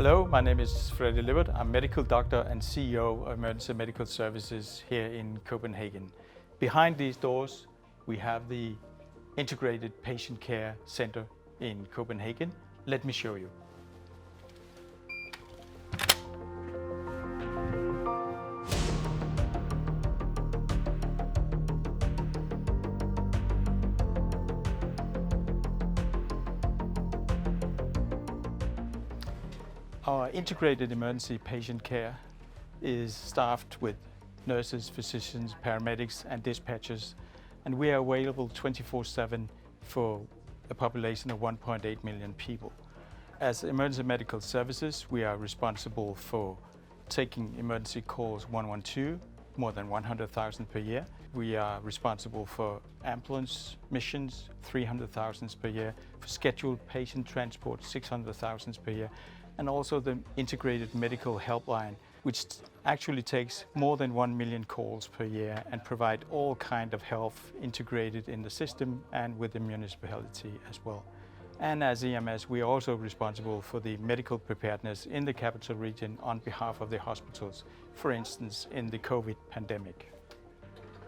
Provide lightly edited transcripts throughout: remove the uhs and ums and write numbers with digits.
Hello, my name is Freddie Lippert. I'm medical doctor and CEO of Emergency Medical Services here in Copenhagen. Behind these doors, we have the Integrated Patient Care Center in Copenhagen. Let me show you. Our integrated emergency patient care is staffed with nurses, physicians, paramedics and dispatchers, and we are available 24/7 for a population of 1.8 million people. As Emergency Medical Services, we are responsible for taking emergency calls 112, more than 100,000 per year. We are responsible for ambulance missions, 300,000 per year, for scheduled patient transport, 600,000 per year, and also the integrated medical helpline, which actually takes more than 1 million calls per year and provide all kind of health integrated in the system and with the municipality as well. And as EMS, we are also responsible for the medical preparedness in the capital region on behalf of the hospitals, for instance, in the COVID pandemic.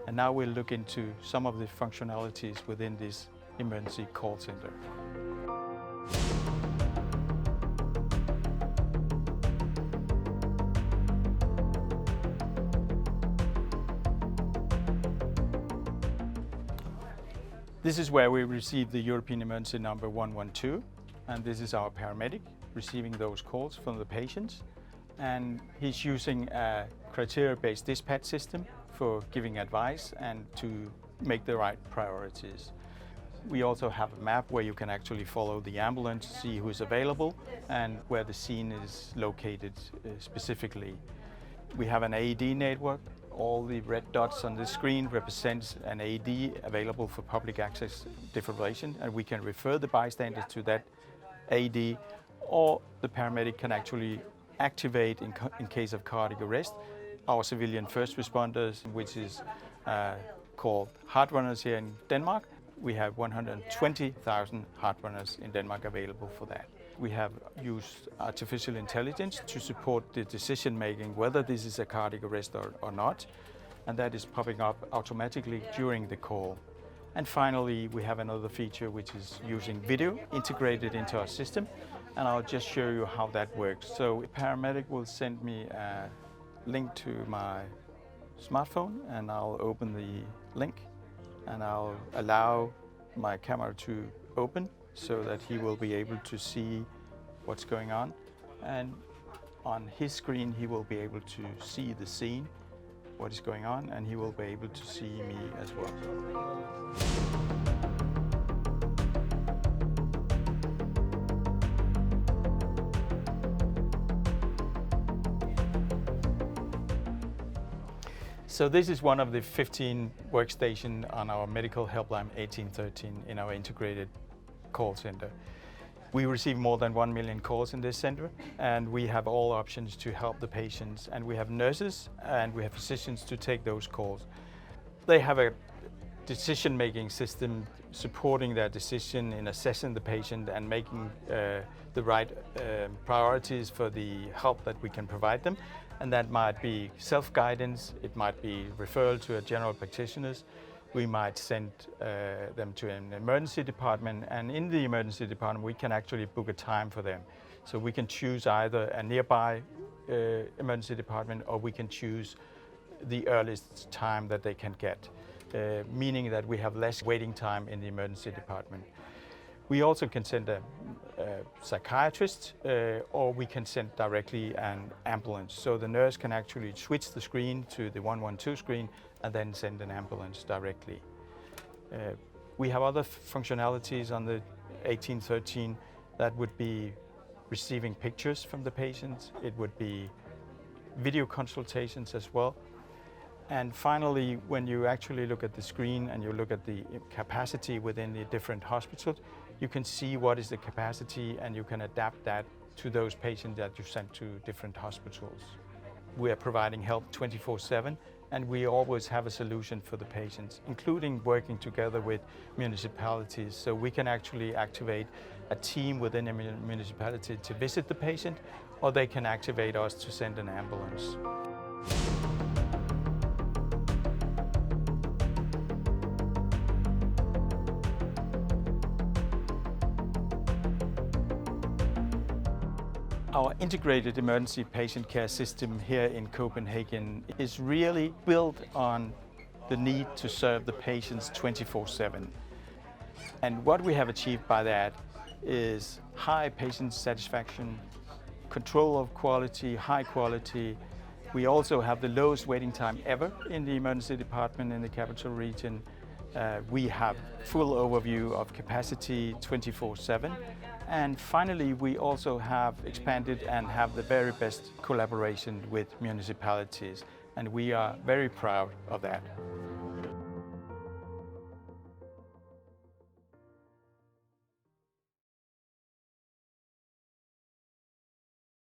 And now we'll look into some of the functionalities within this emergency call center. This is where we receive the European emergency number 112, and this is our paramedic receiving those calls from the patients. And he's using a criteria-based dispatch system for giving advice and to make the right priorities. We also have a map where you can actually follow the ambulance, see who's available and where the scene is located specifically. We have an AED network. All the red dots on the screen represents an AED available for public access defibrillation, and we can refer the bystanders to that AED, or the paramedic can actually activate in case of cardiac arrest our civilian first responders, which is called heart runners here in Denmark. We have 120,000 heart runners in Denmark available for that. We have used artificial intelligence to support the decision making whether this is a cardiac arrest or not, and that is popping up automatically during the call. And finally, we have another feature which is using video integrated into our system, and I'll just show you how that works. So a paramedic will send me a link to my smartphone, and I'll open the link and I'll allow my camera to open so that he will be able to see what's going on. And on his screen, he will be able to see the scene, what is going on, and he will be able to see me as well. So this is one of the 15 workstations on our medical helpline 1813 in our integrated call center. We receive more than 1 million calls in this center, and we have all options to help the patients, and we have nurses and we have physicians to take those calls. They have a decision-making system supporting their decision in assessing the patient and making the right priorities for the help that we can provide them. And that might be self-guidance, it might be referral to a general practitioners. We might send them to an emergency department, and in the emergency department we can actually book a time for them. So we can choose either a nearby emergency department, or we can choose the earliest time that they can get, meaning that we have less waiting time in the emergency department. We also can send a psychiatrist, or we can send directly an ambulance. So the nurse can actually switch the screen to the 112 screen and then send an ambulance directly. We have other functionalities on the 1813 that would be receiving pictures from the patients. It would be video consultations as well. And finally, when you actually look at the screen and you look at the capacity within the different hospitals, you can see what is the capacity and you can adapt that to those patients that you send to different hospitals. We are providing help 24/7, and we always have a solution for the patients, including working together with municipalities. So we can actually activate a team within a municipality to visit the patient, or they can activate us to send an ambulance. Our integrated emergency patient care system here in Copenhagen is really built on the need to serve the patients 24/7. And what we have achieved by that is high patient satisfaction, control of quality, high quality. We also have the lowest waiting time ever in the emergency department in the capital region. We have full overview of capacity 24/7. And finally, we also have expanded and have the very best collaboration with municipalities. And we are very proud of that.